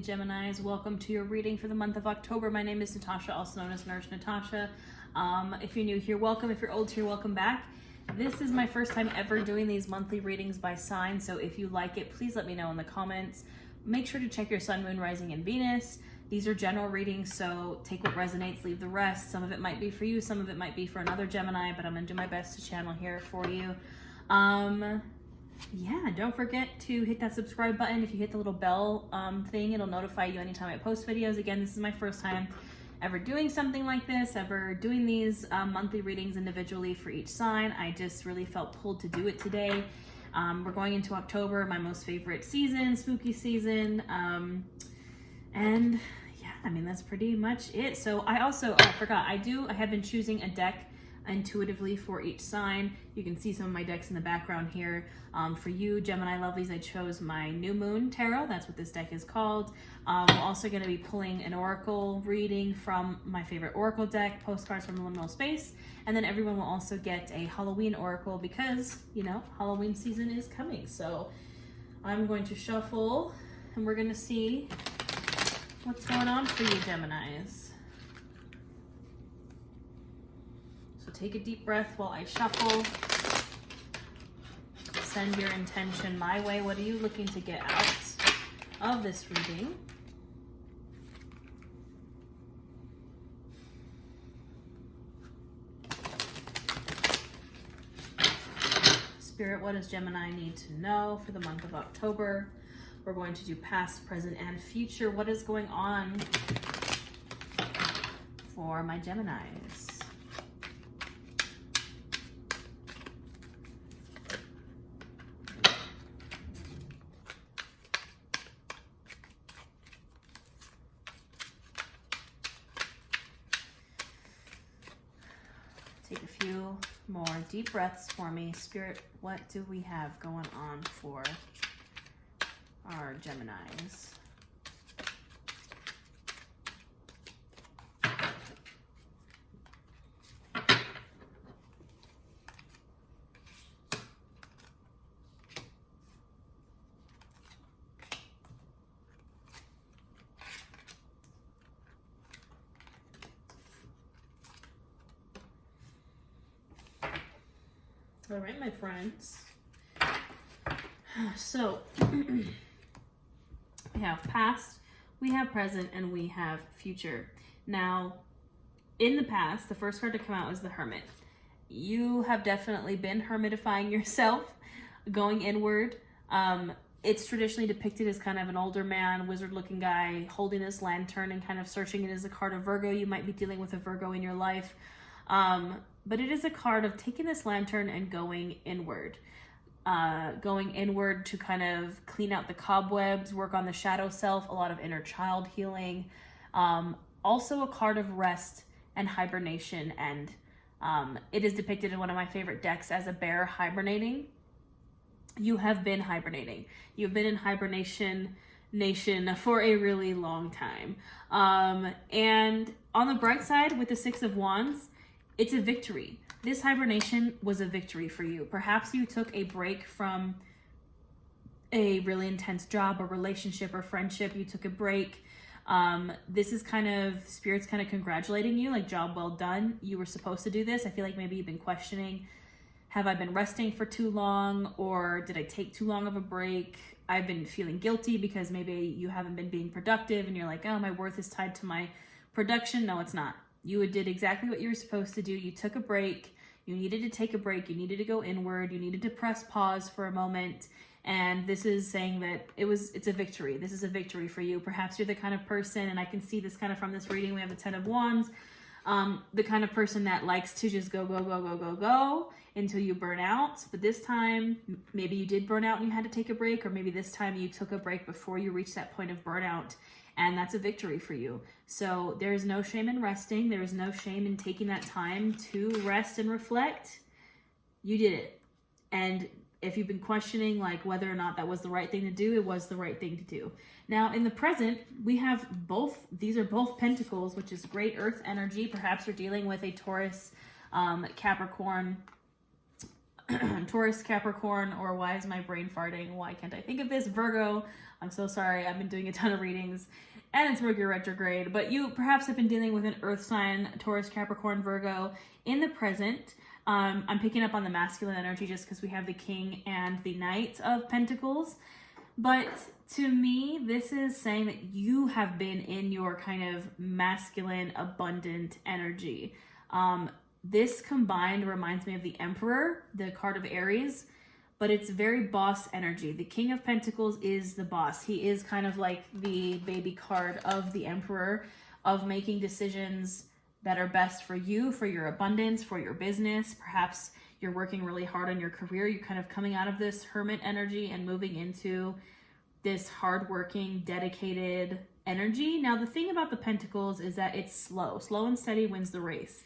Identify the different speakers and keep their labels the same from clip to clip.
Speaker 1: lovely Geminis. Welcome to your reading for the month of October. My name is Natasha, also known as Nurse Natasha. If you're new here, welcome. If you're old here, welcome back. This is my first time ever doing these monthly readings by sign, so if you like it, please let me know in the comments. Make sure to check your sun, moon, rising, and Venus. These are general readings, so take what resonates, leave the rest. Some of it might be for you, some of it might be for another Gemini, but I'm going to do my best to channel here for you. Yeah, don't forget to hit that subscribe button. If you hit the little bell thing, it'll notify you anytime I post videos. Again, this is my first time ever doing something like this, ever doing these monthly readings individually for each sign. I just really felt pulled to do it today. We're going into October, my most favorite season, spooky season. And yeah, I mean, that's pretty much it. So I also, I forgot, I have been choosing a deck intuitively for each sign. You can see some of my decks in the background here. For you, Gemini lovelies, I chose my New Moon Tarot. That's what this deck is called. We're also going to be pulling an oracle reading from my favorite oracle deck, postcards from the liminal space. And then everyone will also get a Halloween oracle because, you know, Halloween season is coming. So I'm going to shuffle and we're going to see what's going on for you, Geminis. So take a deep breath while I shuffle. Send your intention my way. What are you looking to get out of this reading? Spirit, what does Gemini need to know for the month of October? We're going to do past, present, and future. What is going on for my Geminis? Take a few more deep breaths for me. Spirit, what do we have going on for our Geminis? All right, my friends. So we have past, we have present, and we have future. Now, in the past, the first card to come out was the Hermit. You have definitely been hermitifying yourself, going inward. It's traditionally depicted as kind of an older man, wizard-looking guy holding this lantern and kind of searching it as a card of Virgo. You might be dealing with a Virgo in your life. But it is a card of taking this lantern and going inward. Going inward to kind of clean out the cobwebs, work on the shadow self, a lot of inner child healing. Also a card of rest and hibernation. And it is depicted in one of my favorite decks as a bear hibernating. You have been hibernating. You've been in hibernation nation for a really long time. And on the bright side, with the Six of Wands, it's a victory. This hibernation was a victory for you. Perhaps you took a break from a really intense job or relationship or friendship. You took a break. This is kind of, Spirit's kind of congratulating you, like, job well done. You were supposed to do this. I feel like maybe you've been questioning, have I been resting for too long, or did I take too long of a break? I've been feeling guilty because maybe you haven't been being productive and you're like, oh, my worth is tied to my production. No, it's not. You did exactly what you were supposed to do. You took a break. You needed to take a break. You needed to go inward. You needed to press pause for a moment. And this is saying that it's a victory. This is a victory for you. Perhaps you're the kind of person, and I can see this kind of from this reading. We have the Ten of Wands. The kind of person that likes to just go, go, go, go, go, go until you burn out. But this time, maybe you did burn out and you had to take a break, or maybe this time you took a break before you reached that point of burnout. And that's a victory for you. So there is no shame in resting. There is no shame in taking that time to rest and reflect. You did it. And if you've been questioning like whether or not that was the right thing to do, it was the right thing to do. Now in the present, we have both. These are both pentacles, which is great earth energy. Perhaps you're dealing with a Taurus, Capricorn, Taurus, Capricorn, or why is my brain farting? Why can't I think of this? Virgo, I'm so sorry. I've been doing a ton of readings and it's Mercury retrograde, but you perhaps have been dealing with an earth sign, Taurus, Capricorn, Virgo in the present. I'm picking up on the masculine energy just because we have the King and the Knight of Pentacles. But to me, this is saying that you have been in your kind of masculine, abundant energy. This combined reminds me of the Emperor, the card of Aries, but it's very boss energy. The King of Pentacles is the boss. He is kind of like the baby card of the Emperor, of making decisions that are best for you, for your abundance, for your business. Perhaps you're working really hard on your career. You're kind of coming out of this hermit energy and moving into this hardworking, dedicated energy. Now, the thing about the Pentacles is that it's slow. Slow and steady wins the race.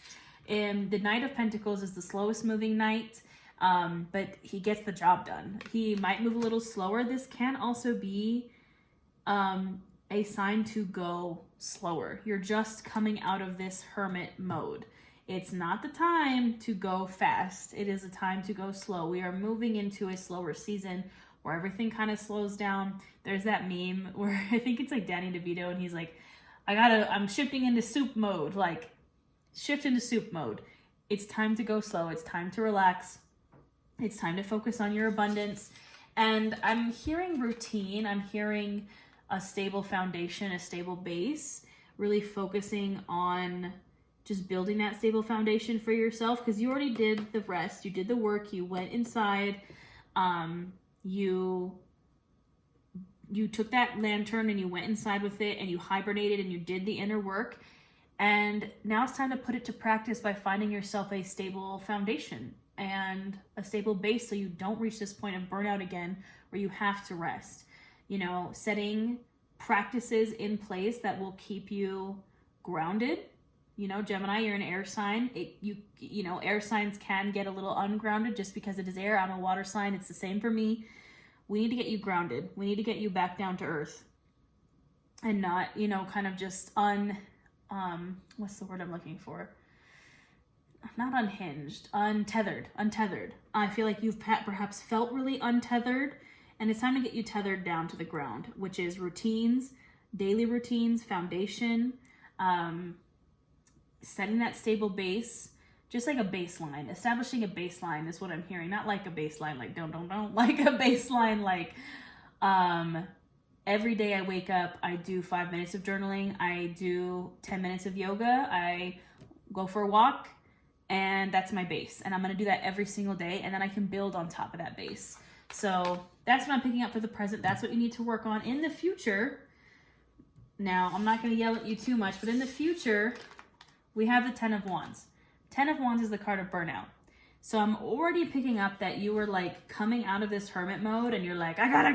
Speaker 1: And the Knight of Pentacles is the slowest moving knight, but he gets the job done. He might move a little slower. This can also be a sign to go slower. You're just coming out of this hermit mode. It's not the time to go fast. It is a time to go slow. We are moving into a slower season where everything kind of slows down. There's that meme where I think it's like Danny DeVito and he's like, I'm shifting into soup mode. Like, shift into soup mode. It's time to go slow. It's time to relax. It's time to focus on your abundance. And I'm hearing routine. I'm hearing a stable foundation, a stable base, really focusing on just building that stable foundation for yourself, because you already did the rest. You did the work. You went inside. You took that lantern and you went inside with it and you hibernated and you did the inner work. And now it's time to put it to practice by finding yourself a stable foundation and a stable base so you don't reach this point of burnout again where you have to rest. You know, setting practices in place that will keep you grounded. You know, Gemini, you're an air sign. You know, air signs can get a little ungrounded just because it is air. I'm a water sign. It's the same for me. We need to get you grounded. We need to get you back down to earth and not, you know, kind of just what's the word I'm looking for? Not unhinged, untethered. I feel like you've perhaps felt really untethered, and it's time to get you tethered down to the ground, which is routines, daily routines, foundation, setting that stable base, just like a baseline. Establishing a baseline is what I'm hearing. Not like a baseline, like don't, like a baseline, like, every day I wake up, I do 5 minutes of journaling, I do 10 minutes of yoga, I go for a walk, and that's my base. And I'm going to do that every single day, and then I can build on top of that base. So that's what I'm picking up for the present. That's what you need to work on in the future. Now, I'm not going to yell at you too much, but in the future, we have the 10 of Wands. 10 of Wands is the card of burnout. So I'm already picking up that you were like coming out of this hermit mode and you're like, I gotta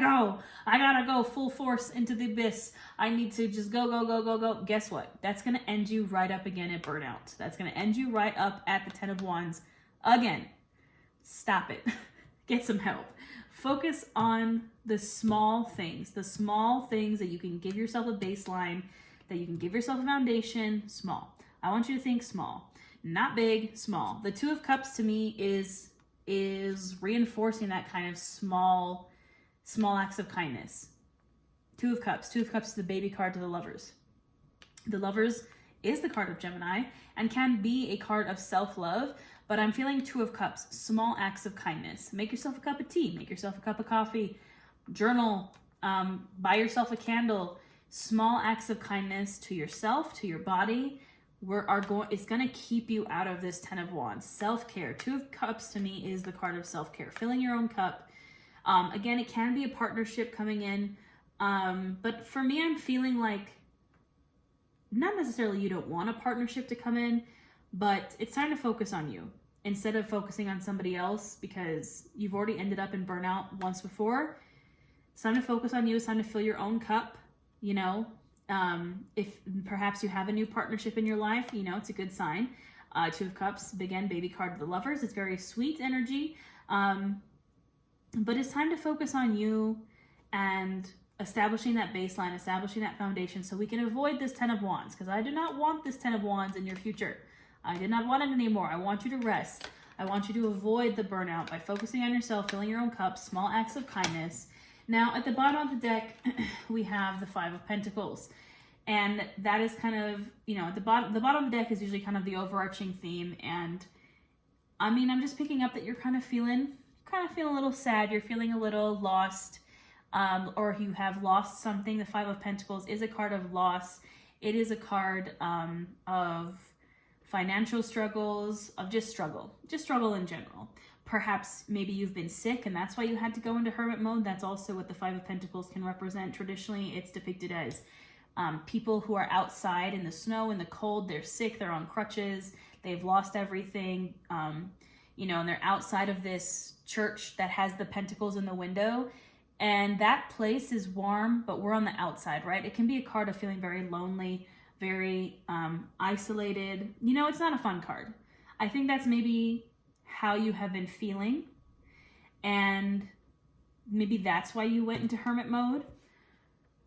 Speaker 1: go full force into the abyss. I need to just go. Guess what? That's going to end you right up again at burnout. That's going to end you right up at the 10 of Wands again. Stop it. Get some help. Focus on the small things that you can give yourself a baseline, that you can give yourself a foundation. Small. I want you to think small. Not big, small. The Two of Cups to me is reinforcing that kind of small acts of kindness. Two of Cups is the baby card to the Lovers. The Lovers is the card of Gemini and can be a card of self-love, but I'm feeling Two of Cups, small acts of kindness. Make yourself a cup of tea, make yourself a cup of coffee, journal, buy yourself a candle. Small acts of kindness to yourself, to your body, it's going to keep you out of this 10 of Wands. Self-care. Two of Cups to me is the card of self-care. Filling your own cup. Again, it can be a partnership coming in. But for me, I'm feeling like not necessarily you don't want a partnership to come in, but it's time to focus on you instead of focusing on somebody else because you've already ended up in burnout once before. It's time to focus on you. It's time to fill your own cup, you know. If perhaps you have a new partnership in your life, you know, it's a good sign. Two of Cups, again, baby card to the Lovers. It's very sweet energy. But it's time to focus on you and establishing that baseline, establishing that foundation so we can avoid this 10 of Wands, because I do not want this 10 of Wands in your future. I did not want it anymore. I want you to rest. I want you to avoid the burnout by focusing on yourself, filling your own cup, small acts of kindness. Now at the bottom of the deck, we have the Five of Pentacles. And that is kind of, you know, at the bottom of the deck is usually kind of the overarching theme. And I mean, I'm just picking up that you're kind of feeling a little sad. You're feeling a little lost, or you have lost something. The Five of Pentacles is a card of loss. It is a card of financial struggles, of just struggle in general. Perhaps maybe you've been sick and that's why you had to go into hermit mode. That's also what the Five of Pentacles can represent. Traditionally, it's depicted as people who are outside in the snow, in the cold, they're sick, they're on crutches, they've lost everything, you know, and they're outside of this church that has the pentacles in the window. And that place is warm, but we're on the outside, right? It can be a card of feeling very lonely, very isolated. You know, it's not a fun card. I think that's maybe how you have been feeling. And maybe that's why you went into hermit mode.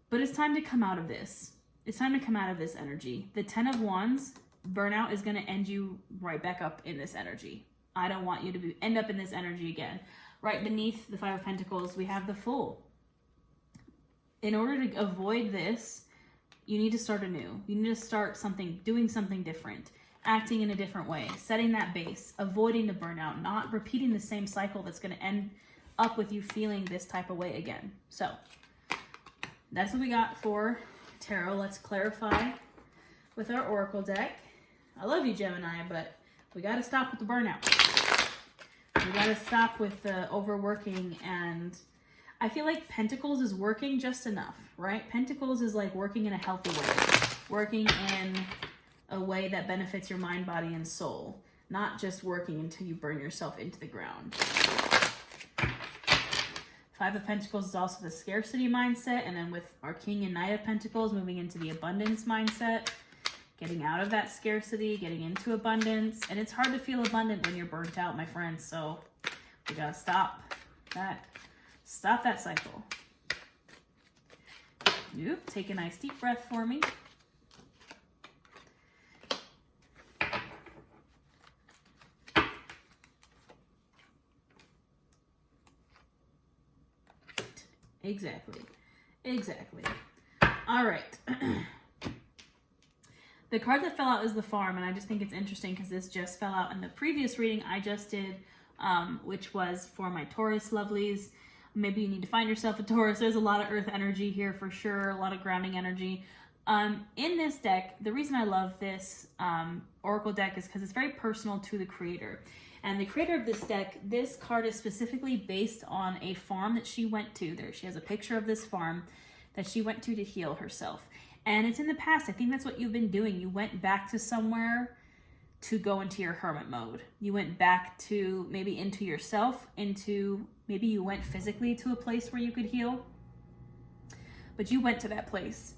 Speaker 1: But it's time to come out of this. It's time to come out of this energy. The 10 of Wands, burnout is going to end you right back up in this energy. I don't want you to end up in this energy again. Right beneath the Five of Pentacles, we have the Fool. In order to avoid this, you need to start anew. You need to start doing something different, acting in a different way, setting that base, avoiding the burnout, not repeating the same cycle that's going to end up with you feeling this type of way again. So that's what we got for tarot. Let's clarify with our oracle deck. I love you, Gemini, but we got to stop with the burnout. We got to stop with the overworking, and I feel like Pentacles is working just enough, right? Pentacles is like working in a healthy way, working in a way that benefits your mind, body, and soul, not just working until you burn yourself into the ground. Five of Pentacles is also the scarcity mindset, and then with our King and Knight of Pentacles moving into the abundance mindset, getting out of that scarcity, getting into abundance. And it's hard to feel abundant when you're burnt out, my friends. So we gotta stop that cycle. Take a nice deep breath for me. Exactly. All right. The card that fell out is the Farm, and I just think it's interesting because this just fell out in the previous reading I just did, which was for my Taurus lovelies. Maybe you need to find yourself a Taurus. There's a lot of earth energy here for sure, a lot of grounding energy. In this deck, the reason I love this oracle deck is because it's very personal to the creator. And the creator of this deck, this card is specifically based on a farm that she went to. There, she has a picture of this farm that she went to heal herself. And it's in the past. I think that's what you've been doing. You went back to somewhere to go into your hermit mode. You went back to maybe into yourself, maybe you went physically to a place where you could heal. But you went to that place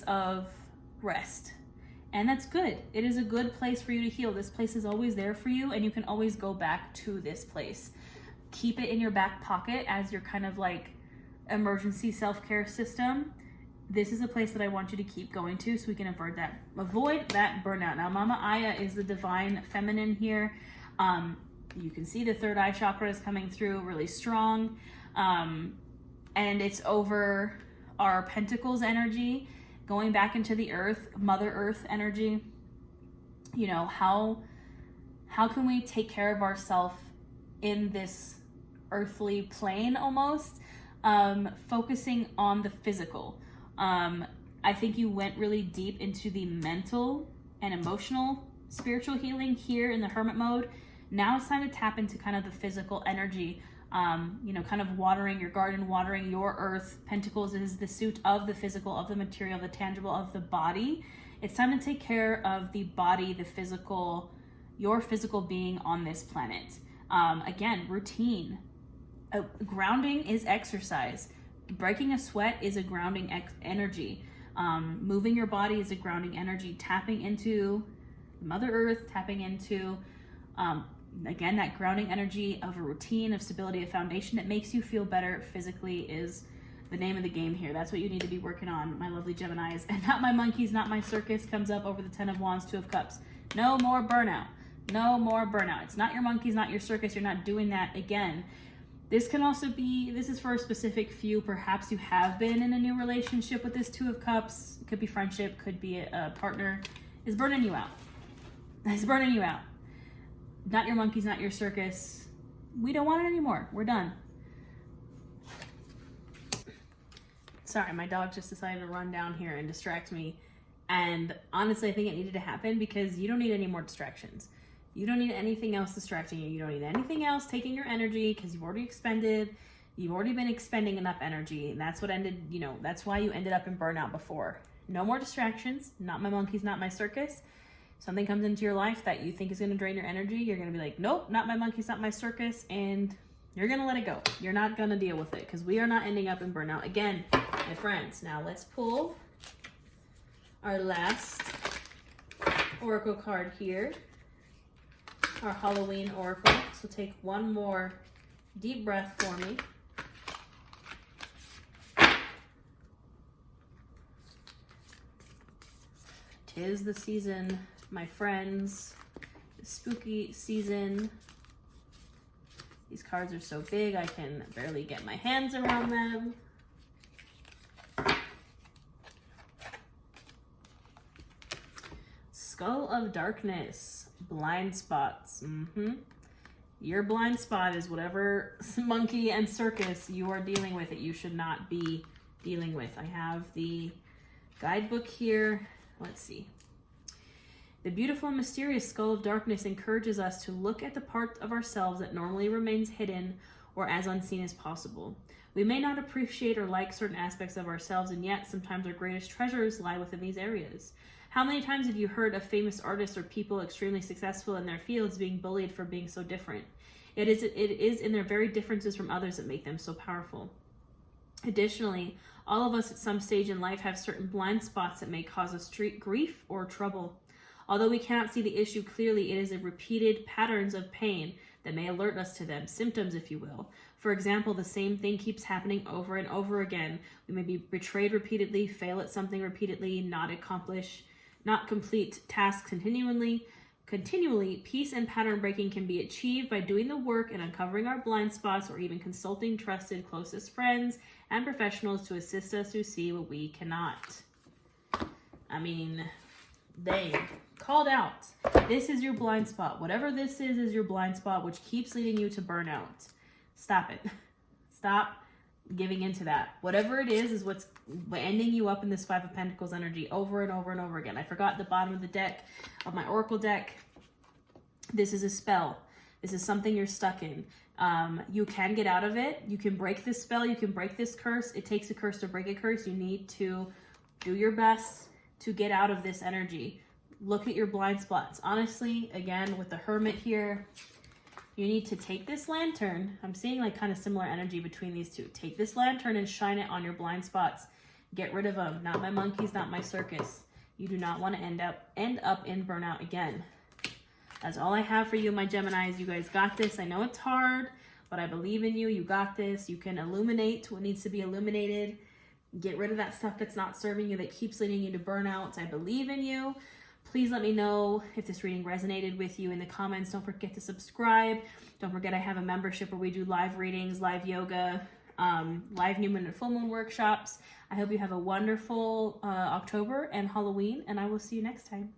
Speaker 1: of rest. And that's good. It is a good place for you to heal. This place is always there for you, and you can always go back to this place. Keep it in your back pocket as your kind of like emergency self-care system. This is a place that I want you to keep going to so we can avoid that burnout. Now, Mama Aya is the divine feminine here. You can see the third eye chakra is coming through really strong. And it's over our Pentacles energy, going back into the earth, Mother Earth energy. You know, how can we take care of ourselves in this earthly plane almost? Focusing on the physical. I think you went really deep into the mental and emotional spiritual healing here in the hermit mode. Now it's time to tap into kind of the physical energy, you know, kind of watering your garden, watering your earth. Pentacles is the suit of the physical, of the material, the tangible, of the body. It's time to take care of the body, the physical, your physical being on this planet. Again, routine. Grounding is exercise. Breaking a sweat is a grounding energy. Moving your body is a grounding energy. Tapping into Mother Earth, tapping into, again, that grounding energy of a routine, of stability, a foundation that makes you feel better physically is the name of the game here. That's what you need to be working on, my lovely Geminis. And not my monkeys, not my circus comes up over the 10 of Wands, 2 of Cups. No more burnout. No more burnout. It's not your monkeys, not your circus. You're not doing that again. This can also be, this is for a specific few. Perhaps you have been in a new relationship with this Two of Cups. It could be friendship, could be a partner. Is burning you out. It's burning you out. Not your monkeys, not your circus. We don't want it anymore. We're done. Sorry, my dog just decided to run down here and distract me. And honestly, I think it needed to happen because you don't need any more distractions. You don't need anything else distracting you. You don't need anything else taking your energy because you've already expended. You've already been expending enough energy. And that's what ended, you know, that's why you ended up in burnout before. No more distractions. Not my monkeys, not my circus. Something comes into your life that you think is going to drain your energy. You're going to be like, nope, not my monkeys, not my circus. And you're going to let it go. You're not going to deal with it because we are not ending up in burnout again, my friends. Now let's pull our last oracle card here. Our Halloween oracle. So take one more deep breath for me. Tis the season, my friends. The spooky season. These cards are so big I can barely get my hands around them. Skull of Darkness. Blind spots. Your blind spot is whatever monkey and circus you are dealing with that you should not be dealing with. I have the guidebook here. Let's see. The beautiful and mysterious Skull of Darkness encourages us to look at the part of ourselves that normally remains hidden or as unseen as possible. We may not appreciate or like certain aspects of ourselves, and yet sometimes our greatest treasures lie within these areas. How many times have you heard of famous artists or people extremely successful in their fields being bullied for being so different? It is in their very differences from others that make them so powerful. Additionally, all of us at some stage in life have certain blind spots that may cause us grief or trouble. Although we cannot see the issue clearly, it is a repeated patterns of pain that may alert us to them, symptoms if you will. For example, the same thing keeps happening over and over again. We may be betrayed repeatedly, fail at something repeatedly, not complete tasks continually. Peace and pattern breaking can be achieved by doing the work and uncovering our blind spots, or even consulting trusted closest friends and professionals to assist us to see what we cannot. I mean, they called out. This is your blind spot. Whatever this is your blind spot, which keeps leading you to burnout. Stop it. Stop giving into that. Whatever it is what's ending you up in this Five of Pentacles energy over and over and over again. I forgot the bottom of the deck, of my oracle deck. This is a spell. This is something you're stuck in. You can get out of it. You can break this spell. You can break this curse. It takes a curse to break a curse. You need to do your best to get out of this energy. Look at your blind spots. Honestly, again, with the Hermit here, you need to take this lantern. I'm seeing like kind of similar energy between these two. Take this lantern and shine it on your blind spots. Get rid of them. Not my monkeys, not my circus. You do not want to end up in burnout again. That's all I have for you, my Geminis. You guys got this. I know it's hard, but I believe in you. You got this. You can illuminate what needs to be illuminated. Get rid of that stuff that's not serving you, that keeps leading you to burnouts. I believe in you. Please let me know if this reading resonated with you in the comments. Don't forget to subscribe. Don't forget I have a membership where we do live readings, live yoga, live new moon and full moon workshops. I hope you have a wonderful October and Halloween, and I will see you next time.